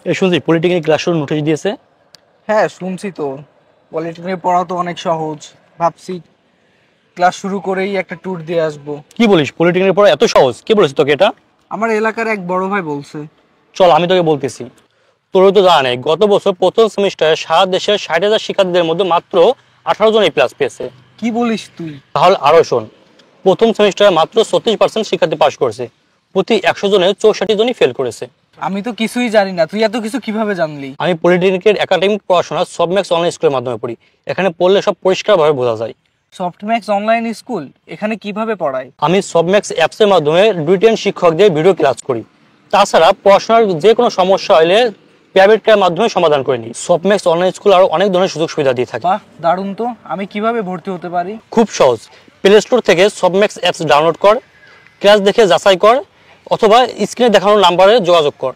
এই শুনছি polytechnic class শুরু নোটিশ দিয়েছে। হ্যাঁ শুনছি তো। পলিটেকনিক পড়া তো অনেক সহজ, ভাবছি ক্লাস শুরু করেই একটা ট্যুর দিয়ে আসবো। কি বলিস, পলিটেকনিক পড়া এত সহজ? কে বলেছে তোকে এটা? আমার এলাকার এক বড় ভাই বলছে। চল আমি তোকে বলতেছি। তোর তো জানা নেই, গত বছর প্রথম সেমিস্টারে সারা দেশের 60,000 শিক্ষার্থীদের মধ্যে মাত্র 18 জন এই প্লাস পেয়েছে। কি বলিস তুই? তাহলে আরো শোন, প্রথম সেমিস্টারে মাত্র 36% শিক্ষার্থী পাস করেছে, প্রতি 100 জনে 64 জনই ফেল করেছে। আমি তো কিছুই জানি না, তুই এত কিছু কিভাবে জানলি? আমি পলিটেকনিকের একাডেমিক পড়াশোনা সবম্যাক্স অনলাইন স্কুলের মাধ্যমে পড়ি। এখানে পড়লে সব পরিষ্কারভাবে বোঝা যায়। সফটম্যাক্স অনলাইন স্কুল এখানে কিভাবে পড়ায়? আমি সবম্যাক্স অ্যাপসের মাধ্যমে ব্রিটেন শিক্ষকদের ভিডিও ক্লাস করি। তাছাড়া পড়াশোনার যে কোনো সমস্যা হলে প্রাইভেট ক্লাসের মাধ্যমে সমাধান করে নিই। সবম্যাক্স অনলাইন স্কুল আরও অনেক ধরনের সুযোগ সুবিধা দিয়ে থাকে। বাহ, দারুণ তো। আমি কিভাবে ভর্তি হতে পারি? খুব সহজ, প্লে স্টোর থেকে সবম্যাক্স অ্যাপস ডাউনলোড কর, ক্লাস দেখে যাচাই কর, অথবা স্ক্রিনে দেখানো নাম্বারে যোগাযোগ কর।